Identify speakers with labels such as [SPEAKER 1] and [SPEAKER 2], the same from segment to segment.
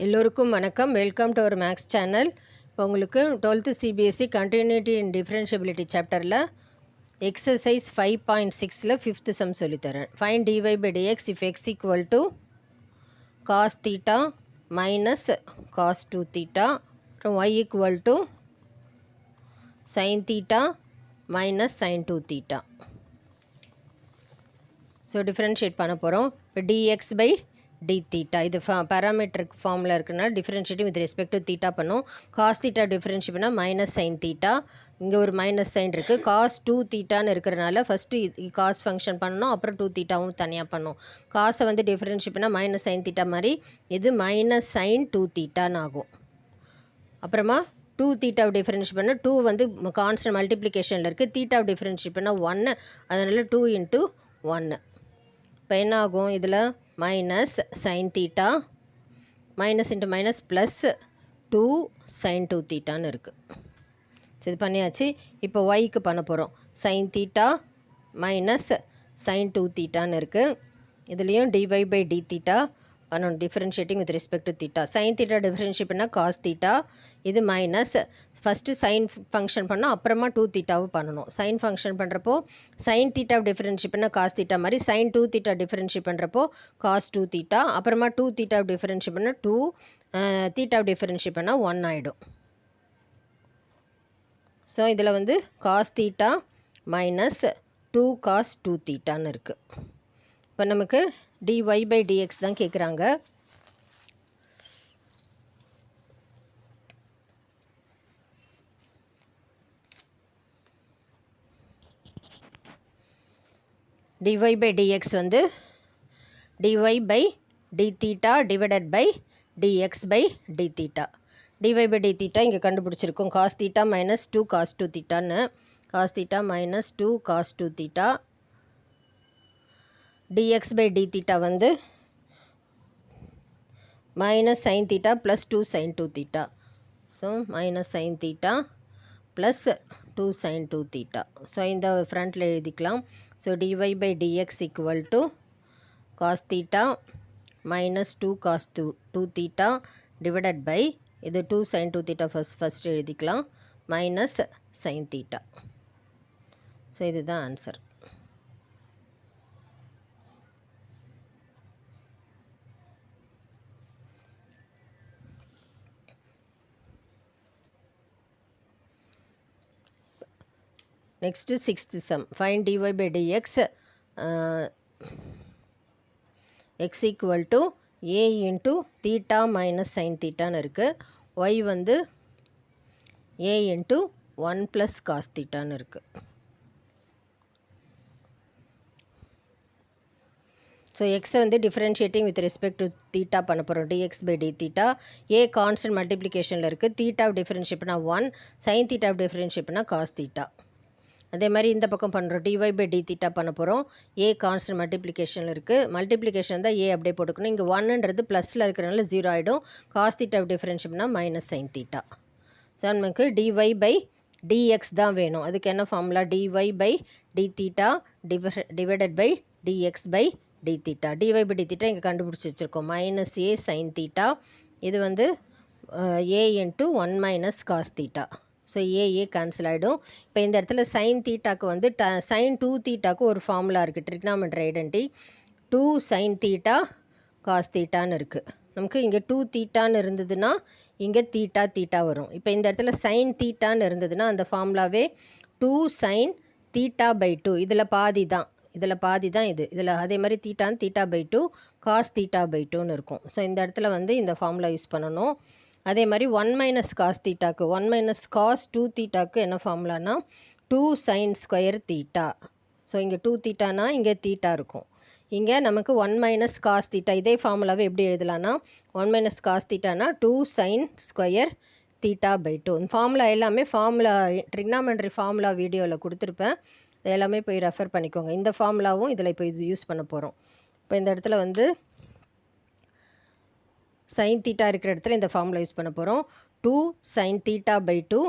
[SPEAKER 1] எல்லோருக்கும் வணக்கம். Welcome to our maths channel. இப்போ உங்களுக்கு 12th CBSE continuity and differentiability சாப்டரில் எக்ஸசைஸ் 5.6ல் 5th சம் சொல்லித்தரேன். Find dy by dx if x equal to cos theta minus cos 2 theta from y equal to sin theta minus sin 2 theta. So differentiate பண்ண போகிறோம். இப்போ dx by d theta இது parametric ஃபார்மில் இருக்குன்னா differentiating with respect to theta பண்ணும். Cos theta differentiate பண்ணால் minus sine theta, இங்கே ஒரு மைனஸ் சைன் இருக்குது. காஸ் 2 தீட்டான்னு இருக்கிறனால ஃபஸ்ட்டு காஸ் ஃபங்க்ஷன் பண்ணணும், அப்புறம் 2 தீட்டாவும் தனியாக பண்ணணும். காசை வந்து டிஃப்ரென்ஷியேட் பண்ணால் மைனஸ் சைன் தீட்டா மாதிரி இது மைனஸ் சைன் 2 தீட்டான்னு ஆகும். அப்புறமா 2 தீட்டாவை டிஃப்ரென்ஷியேட் பண்ணால் 2 வந்து கான்ஸ்டன்ட் மல்டிப்ளிகேஷனில் இருக்குது. தீட்டாவை டிஃப்ரென்ஷியேட் பண்ணால் 1, அதனால் 2 × 1. இப்போ என்ன ஆகும், இதில் minus sine theta minus into minus plus 2 sine 2 தீட்டான்னு இருக்குது. இது பண்ணியாச்சு. இப்போ ஒய்க்கு பண்ண போகிறோம். சைன் தீட்டா மைனஸ் சைன் 2 தீட்டான்னு இருக்குது. இதுலேயும் dy by d தீட்டா பண்ணணும், differentiating with respect to theta. Sine theta differentiate பண்ணால் காஸ் தீட்டா, இது மைனஸ் ஃபஸ்ட்டு சைன் ஃபங்க்ஷன் பண்ணோம், அப்புறமா 2 தீட்டாவும் பண்ணணும். சைன் ஃபங்க்ஷன் பண்ணுறப்போ சைன் தீட்டா டிஃப்ரென்ஷியேட் பண்ணால் காஸ் தீட்டா மாதிரி, சைன் 2 தீட்டா டிஃப்ரென்ஷியேட் பண்ணுறப்போ காஸ் 2 தீட்டா, அப்புறமா 2 தீட்டா டிஃப்ரென்ஷியேட் பண்ணால் 2 தீட்டா டிஃப்ரென்ஷியேட் பண்ணால் 1 ஆகிடும். ஸோ இதில் வந்து காஸ் தீட்டா மைனஸ் 2 காஸ் 2 தீட்டான்னு இருக்குது. இப்போ நமக்கு dy by dx தான் கேட்குறாங்க. dy by dx வந்து dy by d theta divided by dx by d theta. dy by d theta இங்கே கண்டுபிடிச்சிருக்கோம். cos theta minus 2 cos 2 thetaன்னு. cos theta minus 2 cos 2 theta. dx by d theta வந்து minus sin theta plus 2 sin 2 theta. So minus sin theta plus 2 sin 2 theta. So இந்த ஃப்ரண்ட்டில் எழுதிக்கலாம். So dy by dx equal to cos theta minus 2 cos 2 theta divided by இது 2 sin 2 theta first எழுதிக்கலாம், minus sin theta. So இதுதான் answer. Next 6th sum. Find dy by dx x equal to a into theta minus sin thetaன்னு இருக்குது. y வந்து a into 1 plus cos thetaன்னு இருக்குது. So எக்ஸை வந்து differentiating with respect to theta பண்ண போகிறோம். dx by d theta. a constant மல்டிப்ளிகேஷனில் இருக்குது. தீட்டாவை டிஃப்ரென்ஷியேட் பண்ணால் 1, சைன் தீட்டாவை டிஃப்ரென்ஷியேட் பண்ணால் காஸ் தீட்டா. அதே மாதிரி இந்த பக்கம் பண்ணுறோம். dy by d theta பண்ண போகிறோம். a கான்ஸ்டன்ட் மல்டிப்ளிகேஷனில் இருக்குது. மல்டிப்ளிகேஷன் தான் a அப்படியே போட்டுக்கணும். இங்கே 1ன்றது ப்ளஸில் இருக்கிறனால 0 ஆகிடும். காஸ் தீட்டாவை டிஃப்ரென்ஷியேட் பண்ணால் மைனஸ் சைன் தீட்டா. ஸோ நமக்கு dy by dx தான் வேணும். அதுக்கு என்ன formula, dy by d theta divided by dx by d theta. dy by d theta இங்கே கண்டுபிடிச்சி வச்சுருக்கோம். மைனஸ் a sin theta, இது வந்து a into 1 minus cos theta. So A cancel ஆகிடும். இப்போ இந்த இடத்துல சைன் தீட்டாக்கு வந்து சைன் 2 தீட்டாக்கு ஒரு ஃபார்முலா இருக்குது, trigonometry identity. 2 sine theta cos தீட்டான்னு இருக்குது. நமக்கு இங்கே 2 தீட்டான்னு இருந்ததுன்னா இங்கே தீட்டா வரும். இப்போ இந்த இடத்துல சைன் தீட்டான்னு இருந்ததுன்னா அந்த ஃபார்முலாவே 2 சைன் தீட்டா பை 2, இதில் பாதி தான் இது. இதில் அதே மாதிரி theta by 2 cos theta by 2ன்னு இருக்கும். ஸோ இந்த இடத்துல வந்து இந்த ஃபார்முலா யூஸ் பண்ணணும். அதே மாதிரி 1 மைனஸ் காஸ் தீட்டாக்கு 1 மைனஸ் காஸ் 2 தீட்டாக்கு என்ன ஃபார்முலானா 2 சைன் ஸ்கொயர் தீட்டா. ஸோ இங்கே 2 தீட்டானா இங்கே தீட்டா இருக்கும். இங்கே நமக்கு 1 மைனஸ் காஸ் தீட்டா, இதே ஃபார்முலாவை எப்படி எழுதலான்னா 1 மைனஸ் காஸ் தீட்டானா 2 சைன் ஸ்கொயர் தீட்டா பை 2. இந்த ஃபார்முலா எல்லாமே ட்ரிக்னாமெட்ரி ஃபார்முலா வீடியோவில் கொடுத்துருப்பேன், எல்லாமே போய் ரெஃபர் பண்ணிக்கோங்க. இந்த ஃபார்முலாவும் இதில் இப்போ இது யூஸ் பண்ண போகிறோம். இப்போ இந்த இடத்துல வந்து சைன் தீட்டா இருக்கிற இடத்துல இந்த ஃபார்முலா யூஸ் பண்ண போகிறோம். 2 sine theta by 2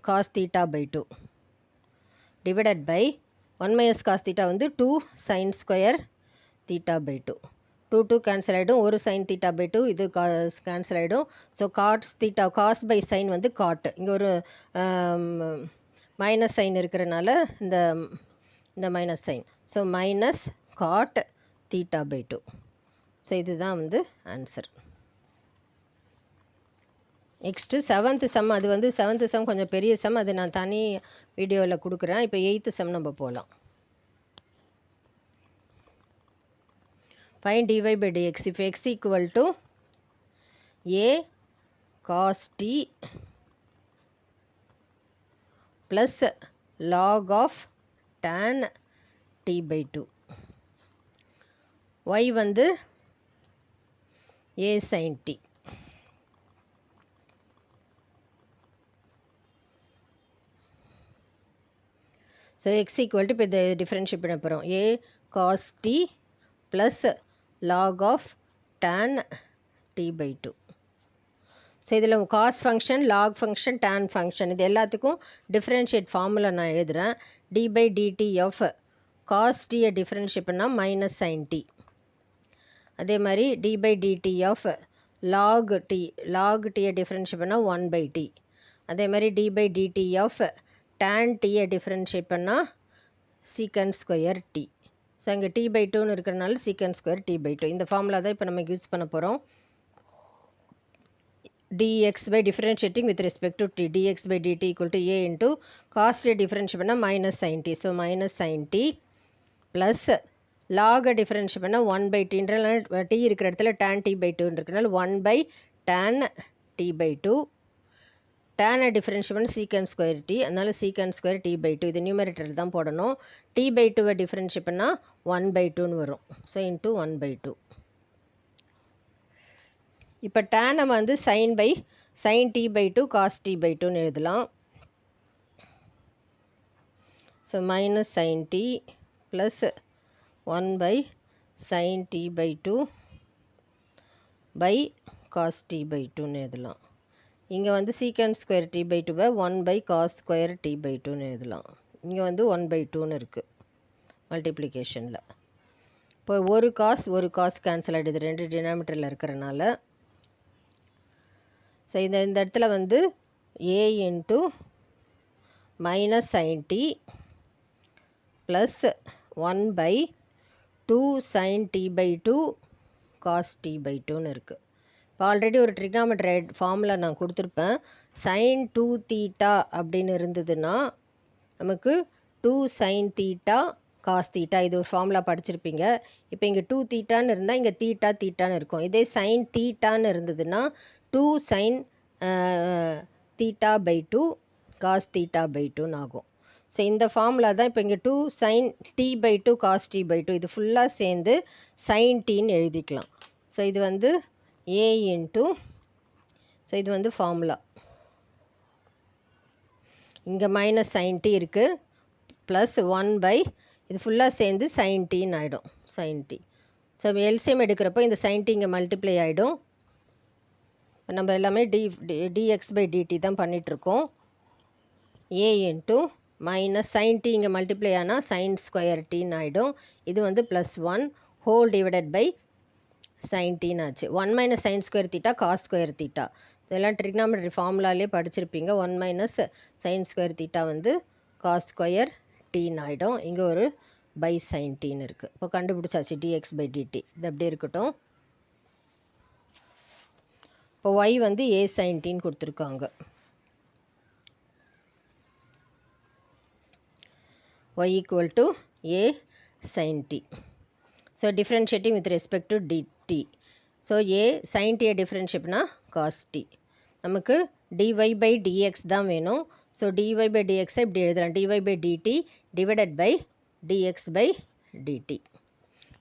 [SPEAKER 1] cos theta by 2 divided by 1 minus cos theta வந்து 2 sine square theta by 2. 2 cancel ஆகிடும், ஒரு சைன் தீட்டா பை 2 இது கேன்சல் ஆகிடும். So cos theta, cos by sine வந்து காட், இங்கே ஒரு மைனஸ் சைன் இருக்கிறனால இந்த minus sign, so minus cot theta by 2. So இதுதான் வந்து ஆன்சர். Next 7th some. அது வந்து 7th சம் கொஞ்சம் பெரிய சம், அது நான் தனி வீடியோவில் கொடுக்குறேன். இப்போ 8th சம் நம்ம போகலாம். Find dy by dx if x equal to a cos t plus log of tan t by 2. y வந்து a sin t. So X equal to இப்போ இதை டிஃப்ரென்ஷியேட் பண்ண போகிறோம். A cos T plus log of tan T by 2. So இதில் cos function, log function, tan function இது எல்லாத்துக்கும் differentiate formula நான் எழுதுகிறேன். D by DT of cos டியை டிஃப்ரென்ஷியேட் பண்ணால் மைனஸ் சைன் டி. அதே மாதிரி D by DT of log டியை டிஃப்ரென்ஷியேட் பண்ணால் 1 பை டி. அதே மாதிரி D by DT of tan டீயை டிஃப்ரென்ஷியேட் பண்ணால் சீக்கன் ஸ்கொயர் டி. ஸோ இங்கே டி பை 2ன்னு இருக்கிறனால சீக்கன் ஸ்கொயர் டி பை 2. இந்த ஃபார்முலா தான் இப்போ நம்ம யூஸ் பண்ண போகிறோம். dx by differentiating with respect to t, dx by dt equal to a into cos t differentiate பண்ணால் minus sin t. So minus sin t plus log differentiate பண்ணால் 1 by t t இருக்கிற இடத்துல tan t by 2 இருக்கிறனால 1 by tan t by 2. tan differentiate பண்ண சீக்கன் square D, அதனால் சீக்கன் square T by 2. இது நியூமரேட்டர் தான் போடணும். டி பை 2வை டிஃபரன்ஷியேட் பண்ணால் 1 பை 2ன்னு வரும். So into 1 by 2. இப்போ டேனை வந்து sine T by 2 cos T by 2ன்னு எழுதலாம். So minus sine T plus 1 by sine T by 2 by cos T by 2ன்னு எழுதலாம். இங்கே வந்து சீக்கன் ஸ்கொயர் டி பை 2வை 1 by cos square T by 2ன்னு எழுதலாம். இங்கே வந்து 1 பை 2ன்னு இருக்குது மல்டிப்ளிகேஷனில். இப்போ ஒரு காஸ் கேன்சல் ஆகிடுது ரெண்டு டினாமினேட்டரில் இருக்கிறனால. ஸோ இந்த இடத்துல வந்து A into minus sine T plus 1 by 2 sine T by 2 cos T by 2ன்னு இருக்குது. இப்போ ஆல்ரெடி ஒரு ட்ரிக்னாமெட்ரி ஃபார்முலா நான் கொடுத்துருப்பேன். சைன் 2 தீட்டா அப்படின்னு இருந்ததுன்னா நமக்கு 2 சைன் தீட்டா காஸ் தீட்டா, இது ஒரு ஃபார்முலா படிச்சிருப்பீங்க. இப்போ இங்கே 2 தீட்டான்னு இருந்தால் இங்கே தீட்டான்னு இருக்கும். இதே சைன் தீட்டான்னு இருந்ததுன்னா 2 sine theta by 2 cos theta by 2ன்னு ஆகும். ஸோ இந்த ஃபார்முலா தான் இப்போ இங்கே 2 sine T by 2 cos T by 2 இது ஃபுல்லாக சேர்ந்து சைன் டின்னு எழுதிக்கலாம். ஸோ இது வந்து a இன்ட்டு, ஸோ இது வந்து ஃபார்முலா. இங்கே மைனஸ் சைன் டி இருக்குது ப்ளஸ் 1 பை இது ஃபுல்லாக சேர்ந்து சைன் டின்னு ஆகிடும். Sine D. ஸோ எல்சிஎம் எடுக்கிறப்போ இந்த சைன் டி இங்கே மல்டிப்ளை ஆகிடும். நம்ம எல்லாமே டிஎக்ஸ் பை டிடி தான் பண்ணிகிட்ருக்கோம். A into minus sine t இங்கே மல்டிப்ளை ஆனால் சைன் ஸ்கொயர் டின்னு ஆகிடும். இது வந்து plus 1 whole divided by sine டீன்னு ஆச்சு. 1 minus sine square theta cos square theta இதெல்லாம் ட்ரிக்னாமெட்ரி ஃபார்முலாலே படிச்சிருப்பீங்க. 1 மைனஸ் சைன் ஸ்கொயர் தீட்டா வந்து காஸ் ஸ்கொயர் டீன்னு ஆகிடும். இங்கே ஒரு பை சைன் டீன்னு இருக்குது. இப்போ கண்டுபிடிச்சாச்சு டிஎக்ஸ் பை டிடி. இது அப்படியே இருக்கட்டும். இப்போ ஒய் வந்து ஏ சைன் டீன்னு கொடுத்துருக்காங்க. Y equal to A sine D. So differentiating with respect to dt. So A sine டியை டிஃப்ரென்ஷியேட் பண்ணால் காஸ் டி. நமக்கு dy பை dx தான் வேணும். ஸோ dy பை dxஐ இப்படி எழுதலாம். dy by dt divided by dx by dt.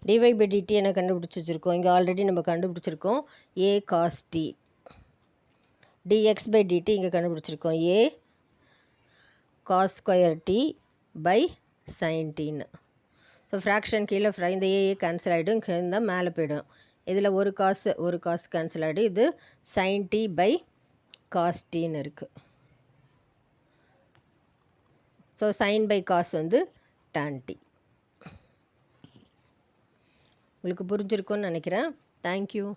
[SPEAKER 1] dy by dt என்ன கண்டுபிடிச்சி வச்சுருக்கோம், இங்கே ஆல்ரெடி நம்ம கண்டுபிடிச்சிருக்கோம் a cos t. dx by dt இங்கே கண்டுபிடிச்சிருக்கோம் a cos square t by sine டின்னு. ஸோ ஃப்ராக்ஷன் கீழே இந்த ஏஏ கேன்சல் ஆகிடும், இருந்தால் மேலே போய்டும். இதில் ஒரு காசு கேன்சல் ஆகிடும். இது சைன் டி பை காஸ் டின்னு இருக்குது. ஸோ சைன் பை காஸ் வந்து டான் டி. உங்களுக்கு புரிஞ்சிருக்கும்னு நினைக்கிறேன். தேங்க்யூ.